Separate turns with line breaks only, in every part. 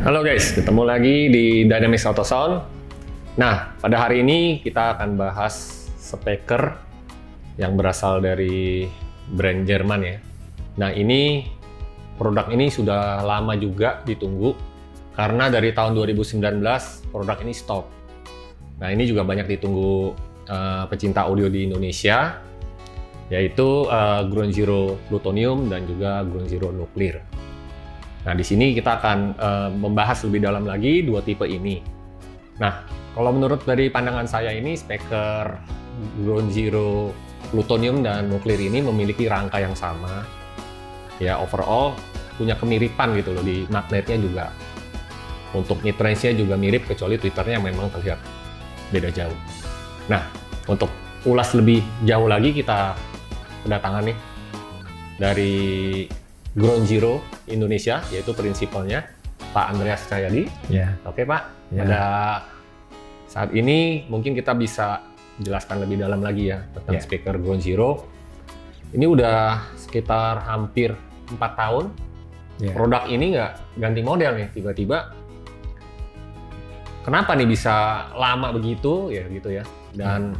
Halo guys, ketemu lagi di Dynamics Auto Sound. Nah, pada hari ini kita akan bahas speaker yang berasal dari brand Jerman ya. Nah, produk ini sudah lama juga ditunggu karena dari tahun 2019 produk ini stop. Nah, ini juga banyak ditunggu pecinta audio di Indonesia, yaitu Ground Zero Plutonium dan juga Ground Zero Nuclear. Nah, di sini kita akan membahas lebih dalam lagi dua tipe ini. Nah, kalau menurut dari pandangan saya ini, speaker Ground Zero Plutonium dan Nuclear ini memiliki rangka yang sama. Ya, overall punya kemiripan gitu loh, di magnetnya juga. Untuk mid-range-nya juga mirip, kecuali tweeternya memang terlihat beda jauh. Nah, untuk ulas lebih jauh lagi, kita kedatangan nih dari Ground Zero Indonesia, yaitu prinsipalnya Pak Andreas Cahyadi.
Ya.
Oke Pak,
Ya.
pada saat ini mungkin kita bisa jelaskan lebih dalam lagi ya tentang speaker Ground Zero. Ini udah sekitar hampir 4 tahun. Produk ini nggak ganti model nih, tiba-tiba. Kenapa nih bisa lama begitu ya gitu ya? Dan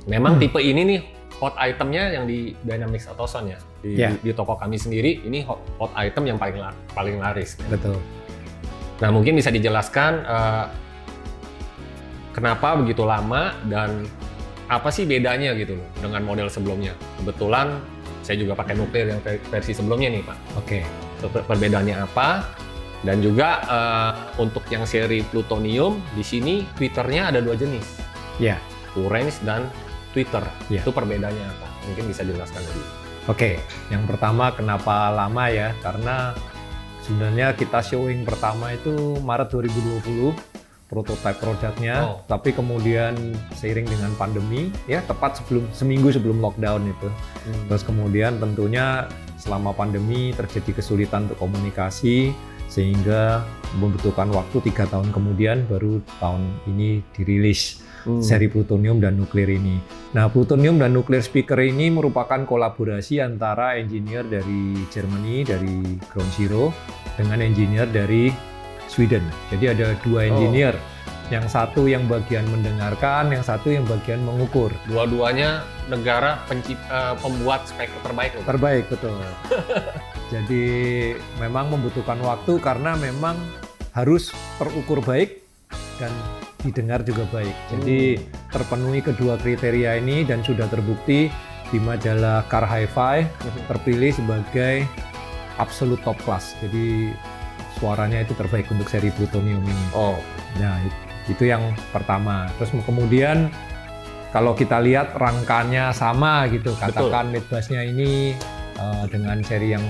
memang tipe ini nih hot itemnya yang di Dynamics Auto Sound ya. Di toko kami sendiri ini hot item yang paling laris.
Betul.
Nah, mungkin bisa dijelaskan kenapa begitu lama dan apa sih bedanya gitu loh dengan model sebelumnya. Kebetulan saya juga pakai Nuclear yang versi sebelumnya nih Pak.
Oke.
Perbedaannya apa? Dan juga untuk yang seri Plutonium di sini tweeternya ada 2 jenis.
Ya.
Full range dan tweeter.
Ya.
Itu perbedaannya apa? Mungkin bisa dijelaskan lebih.
Oke, yang pertama kenapa lama ya? Karena sebenarnya kita showing pertama itu Maret 2020, prototype produknya, tapi kemudian seiring dengan pandemi, ya tepat seminggu sebelum lockdown itu. Terus kemudian tentunya selama pandemi terjadi kesulitan untuk komunikasi, sehingga membutuhkan waktu 3 tahun kemudian baru tahun ini dirilis seri Plutonium dan Nuclear ini. Nah, Plutonium dan Nuclear speaker ini merupakan kolaborasi antara engineer dari Germany, dari Ground Zero, dengan engineer dari Sweden. Jadi ada 2 engineer. Yang satu yang bagian mendengarkan, yang satu yang bagian mengukur.
Dua-duanya negara pembuat speaker terbaik.
Terbaik, betul. Jadi memang membutuhkan waktu karena memang harus terukur baik dan didengar juga baik. Jadi terpenuhi kedua kriteria ini dan sudah terbukti di majalah Car Hi-Fi terpilih sebagai absolute top class. Jadi suaranya itu terbaik untuk seri Plutonium ini. Nah, itu yang pertama. Terus kemudian kalau kita lihat rangkanya sama gitu, katakan mid bass-nya ini dengan seri yang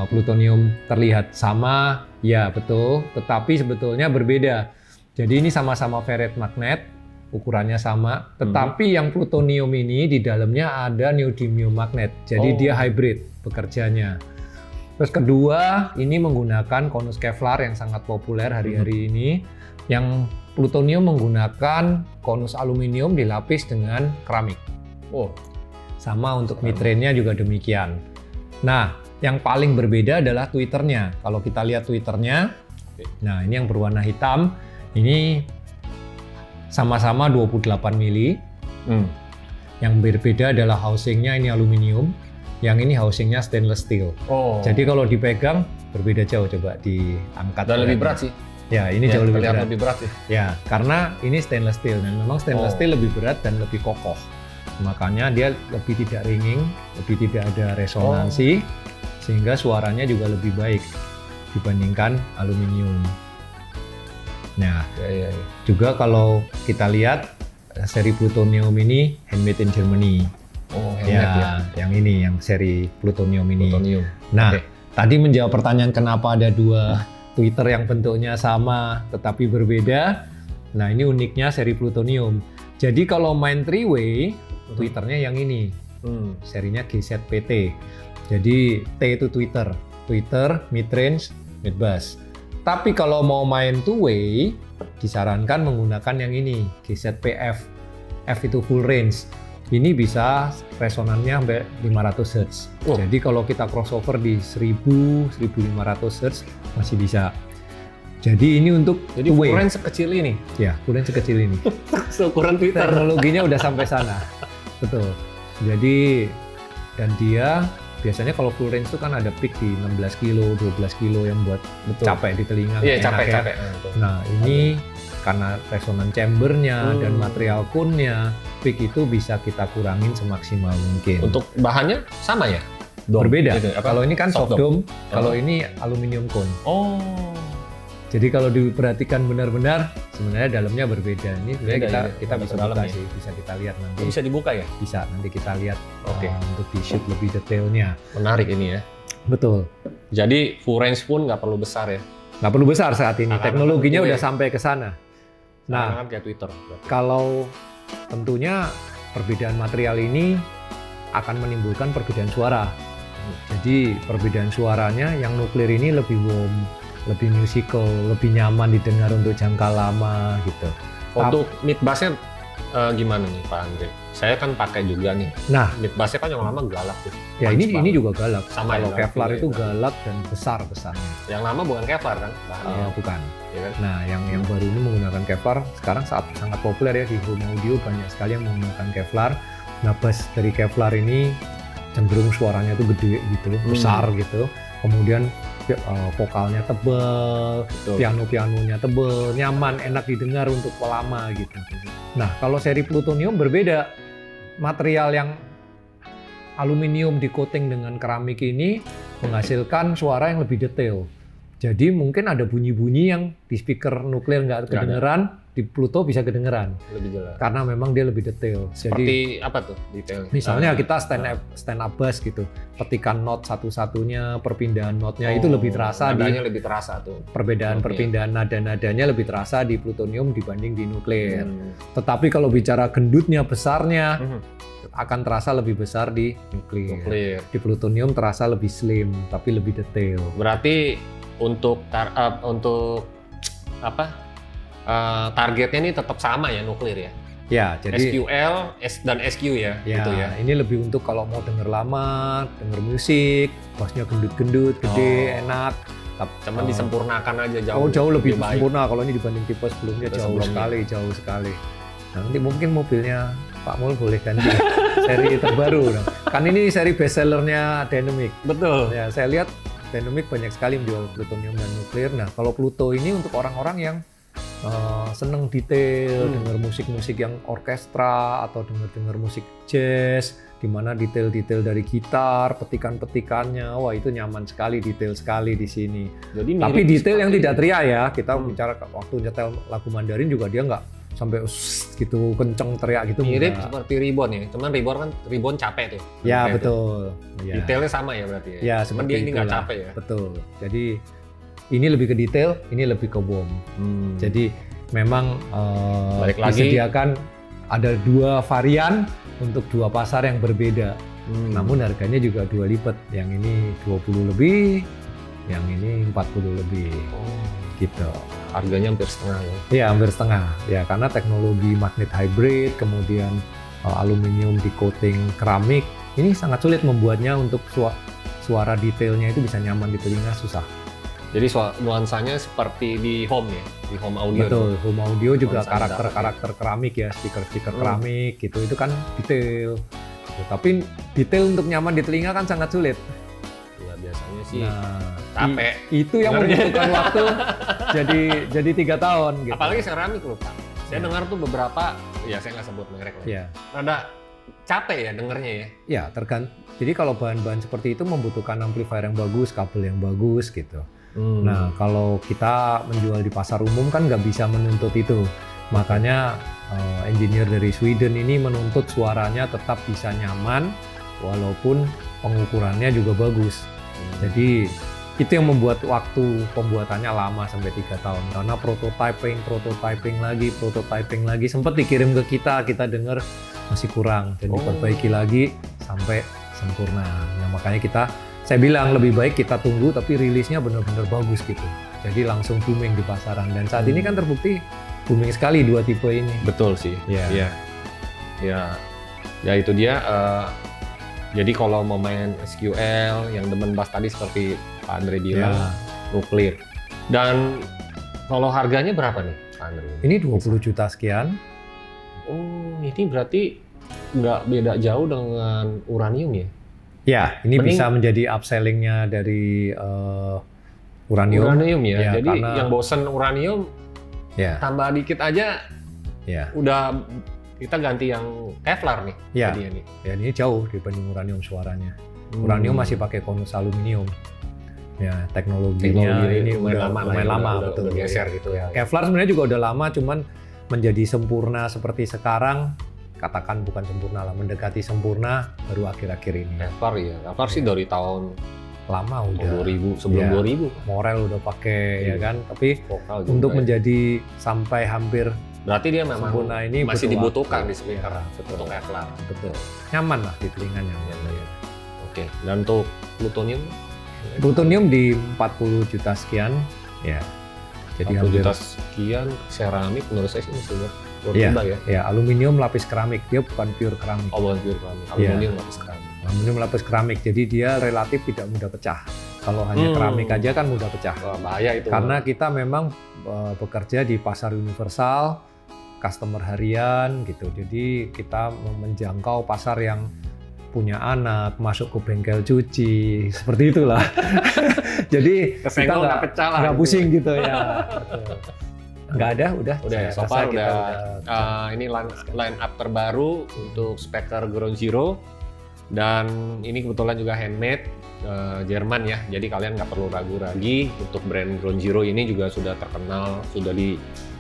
Plutonium terlihat sama, ya betul, tetapi sebetulnya berbeda. Jadi ini sama-sama ferrite magnet, ukurannya sama, tetapi yang Plutonium ini di dalamnya ada neodymium magnet, jadi dia hybrid bekerjanya. Terus kedua, ini menggunakan konus Kevlar yang sangat populer hari-hari ini, yang Plutonium menggunakan konus aluminium dilapis dengan keramik. Sama untuk mid-range-nya juga demikian. Nah, yang paling berbeda adalah tweeternya. Kalau kita lihat tweeternya, nah ini yang berwarna hitam, ini sama-sama 28 mili. Yang berbeda adalah housingnya ini aluminium, yang ini housingnya stainless steel. Jadi kalau dipegang berbeda jauh, coba diangkat.
Dan lebih berat sih.
Ya, ini jauh lebih
berat sih.
Ya, karena ini stainless steel dan memang stainless steel lebih berat dan lebih kokoh. Makanya dia lebih tidak ringing, lebih tidak ada resonansi, sehingga suaranya juga lebih baik dibandingkan aluminium. Nah, juga kalau kita lihat seri Plutonium ini handmade in Germany. Yang ini, yang seri Plutonium ini. Nah, tadi menjawab pertanyaan kenapa ada 2 tweeter yang bentuknya sama tetapi berbeda. Nah, ini uniknya seri Plutonium. Jadi kalau main 3-way, tweeternya yang ini. Serinya GZPT. Jadi T itu tweeter, mid-range, mid-bass. Tapi kalau mau main two-way, disarankan menggunakan yang ini, GZPF. F itu full range. Ini bisa resonannya sampai 500 Hz. Jadi kalau kita crossover di 1000, 1500 Hz masih bisa. Jadi ini untuk
Jadi
two way.
full range sekecil ini.
Ya, full range sekecil ini.
Seukuran Twitter.
Teknologinya udah sampai sana. Betul. Jadi dan dia biasanya kalau full range itu kan ada peak di 16 kilo, 12 kilo yang buat
Betul.
capek di telinga.
Iya,
nggak enak ya.
capek.
Nah, ini karena resonance chambernya dan
Hmm.
material cone-nya, peak itu bisa kita kurangin semaksimal mungkin.
Untuk bahannya sama ya? Dome,
berbeda.
gitu, apa?
Kalau ini kan soft dome, kalau
Oh.
ini aluminium cone.
Oh.
Jadi kalau diperhatikan benar-benar, sebenarnya dalamnya berbeda. Ini sebenarnya
Beda
kita
ya,
kita
ada
bisa
ke dalam
buka
ya.
sih, bisa kita lihat nanti.
Bisa dibuka ya?
Bisa nanti kita lihat
Oke.
untuk di shoot lebih detailnya.
Menarik ini ya.
Betul.
Jadi full range pun nggak perlu besar ya?
Nggak perlu besar saat ini.
Karena
Teknologinya
bentuknya
udah sampai ke sana.
Nah,
Nah,
kan kayak Twitter.
kalau tentunya perbedaan material ini akan menimbulkan perbedaan suara. Jadi perbedaan suaranya yang nuklir ini lebih warm, lebih musical, lebih nyaman didengar untuk jangka lama gitu.
Untuk mid bassnya gimana nih Pak Andre? Saya kan pakai juga nih.
Nah,
Mid bassnya kan yang lama galak tuh.
ya
Manis
ini
banget.
juga galak.
Sama
Kalau
ya,
Kevlar
galak
itu
juga ya.
galak dan besar besarnya.
Yang lama bukan Kevlar kan bahannya,
Bukan.
ya kan?
Nah, yang baru ini menggunakan Kevlar sekarang sangat populer ya di home audio, banyak sekali yang menggunakan Kevlar. Nah, bass dari Kevlar ini cenderung suaranya tuh gede gitu, besar gitu. Kemudian vokalnya tebal,
Betul.
piano-pianonya tebal, nyaman, enak didengar untuk lama gitu. Nah, kalau seri plutonium berbeda. Material yang aluminium di coating dengan keramik ini menghasilkan suara yang lebih detail. Jadi mungkin ada bunyi-bunyi yang di speaker nuklir nggak
Nggak ada.
kedengeran, di Pluto bisa kedengeran
Lebih jelas.
karena memang dia lebih detail. Jadi
Seperti apa tuh detailnya?
misalnya kita stand up bass gitu, petikan note satu-satunya, perpindahan notnya itu lebih terasa di
nadanya lebih terasa tuh.
perbedaan
Oke.
perpindahan nada-nadanya lebih terasa di plutonium dibanding di nuklir.
Hmm.
Tetapi kalau bicara gendutnya, besarnya
Mhm.
akan terasa lebih besar di nuklir.
Nuklir.
Di plutonium terasa lebih slim tapi lebih detail.
Berarti untuk targetnya ini tetap sama ya nuklir ya.
Ya, jadi
SQL dan SQ ya,
ya,
gitu ya.
ini lebih untuk kalau mau denger lama, denger musik, bassnya gendut-gendut, gede, enak.
Cuman disempurnakan aja jauh.
Jauh lebih
baik.
sempurna kalau ini dibanding tipe sebelumnya
Tipe
jauh
sebelumnya.
sekali. Nah, nanti mungkin mobilnya Pak Mul boleh ganti seri terbaru. Nah, kan ini seri bestsellernya Dynamic.
Betul.
Ya, saya lihat Dynamic banyak sekali menjual plutonium dan nuklir. Nah, kalau Pluto ini untuk orang-orang yang seneng detail, denger musik-musik yang orkestra atau denger musik jazz, di mana detail-detail dari gitar, petikan-petikannya, wah itu nyaman sekali, detail sekali di sini.
Jadi
Tapi
mirip
detail yang
seperti-
tidak teriak ya. Kita bicara waktu nyetel lagu Mandarin juga dia nggak sampai gitu kenceng teriak gitu.
mirip
nggak.
seperti Reborn ya. Cuman Reborn capek tuh.
Ya
Capek tuh.
betul. Ya.
Detailnya sama ya berarti ya.
Ya,
Cuman
seperti
dia ini nggak
itulah.
capek ya.
Betul. Jadi ini lebih ke detail, ini lebih ke warm. Jadi memang
Balik lagi.
disediakan ada dua varian untuk dua pasar yang berbeda. Namun harganya juga dua lipat. Yang ini 20 lebih, yang ini 40 lebih. Gitu.
Harganya hampir setengah ya.
Iya, hampir setengah. Ya, karena teknologi magnet hybrid, kemudian aluminium di coating keramik, ini sangat sulit membuatnya untuk suara detailnya itu bisa nyaman di telinga, susah.
Jadi nuansanya seperti di home ya, di home audio.
Betul, home audio juga
Nuansa
karakter-karakter keramik ya, speaker-speaker keramik gitu, itu kan detail. Tapi detail untuk nyaman di telinga kan sangat sulit.
Ya biasanya sih
Nah,
capek.
itu yang
Dengarnya.
membutuhkan waktu jadi 3 tahun gitu.
Apalagi seramik loh Pak. Saya dengar tuh beberapa, ya saya nggak sebut merek lah.
Ya.
Rada capek ya dengernya ya.
Ya, jadi kalau bahan-bahan seperti itu membutuhkan amplifier yang bagus, kabel yang bagus gitu. Nah, kalau kita menjual di pasar umum kan nggak bisa menuntut itu. Makanya engineer dari Sweden ini menuntut suaranya tetap bisa nyaman walaupun pengukurannya juga bagus. Jadi itu yang membuat waktu pembuatannya lama sampai 3 tahun karena prototyping lagi sempat dikirim ke kita dengar masih kurang dan diperbaiki lagi sampai sempurna. Nah, makanya saya bilang lebih baik kita tunggu tapi rilisnya benar-benar bagus gitu. Jadi langsung booming di pasaran dan saat ini kan terbukti booming sekali dua tipe ini.
Betul sih.
Iya.
Iya. Ya itu dia. Jadi kalau mau main SQL yang demen bass tadi seperti Pak Andre bilang,
Ya.
nuklir. Dan Kalau harganya berapa nih, Pak Andri?
Ini 20 juta sekian.
Oh, ini berarti nggak beda jauh dengan uranium ya?
Ya, ini
Mending-
bisa menjadi upselling-nya dari uranium.
Uranium ya.
Ya,
Jadi
karena-
yang bosen uranium
Ya,
tambah dikit aja
ya.
udah kita ganti yang Kevlar nih.
Ya.
jadinya nih.
Ya, ini jauh dibanding uranium suaranya. Uranium masih pakai konus aluminium. Ya, teknologinya ini
lumayan
lama,
udah
betul.
geser gitu ya.
Kevlar sebenarnya juga udah lama, cuman menjadi sempurna seperti sekarang, katakan bukan sempurna lah, mendekati sempurna baru akhir-akhir ini.
Kevlar ya. Kevlar sih dari tahun
Lama udah.
2000 sebelum
Ya.
2000
Morel udah pakai ya
Iya.
kan, tapi
vokal juga
untuk
ya.
menjadi sampai hampir
berarti dia memang
sempurna ini
masih
butuh
dibutuhkan
waktu.
di speaker
Ya, betul.
untuk Kevlar.
betul. Nyaman lah di telinganya.
Oke. Dan untuk plutonium
Plutonium di 40 juta sekian, ya. Jadi
40
hampir
juta sekian keramik menurut saya sih masih worth
Iya.
it ya.
ya aluminium lapis keramik, dia bukan pure keramik.
Oh, bukan pure keramik.
Iya.
Aluminium lapis keramik.
Aluminium lapis keramik, jadi dia relatif tidak mudah pecah. Kalau hanya keramik aja kan mudah pecah.
Wah, bahaya itu.
Karena kita memang bekerja di pasar universal, customer harian gitu. Jadi kita menjangkau pasar yang punya anak, masuk ke bengkel cuci, seperti itulah. Jadi kita
kesenggol nggak pecah lah.
nggak pusing gitu ya. Nggak ada, udah.
Udah ya,
Saya
so
rasa
far
kita
ini line up terbaru untuk speaker Ground Zero, dan ini kebetulan juga handmade Jerman ya, jadi kalian nggak perlu ragu lagi untuk brand Ground Zero ini juga sudah terkenal,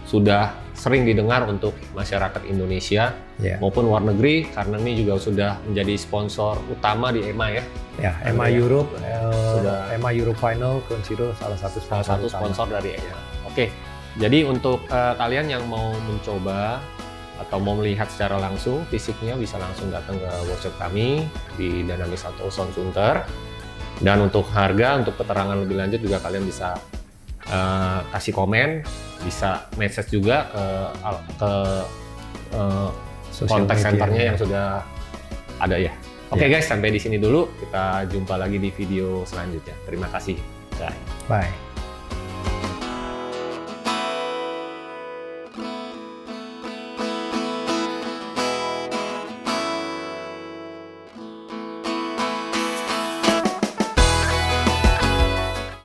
sudah sering didengar untuk masyarakat Indonesia
Ya.
maupun luar negeri, karena ini juga sudah menjadi sponsor utama di EMA ya,
Ya, EMA
Ada ya?
Europe,
Sudah.
EMA Europe Final, Ground Zero salah satu
salah satu
utama.
sponsor dari EMA. Oke, jadi untuk kalian yang mau mencoba atau mau melihat secara langsung fisiknya, bisa langsung datang ke workshop kami di Dynamics Auto Sound Sunter. Dan untuk harga, untuk keterangan lebih lanjut juga kalian bisa kasih komen, bisa message juga ke
Social
kontak
media.
centernya yang sudah ada ya. Oke guys, sampai di sini dulu. Kita jumpa lagi di video selanjutnya. Terima kasih. Bye.
Bye.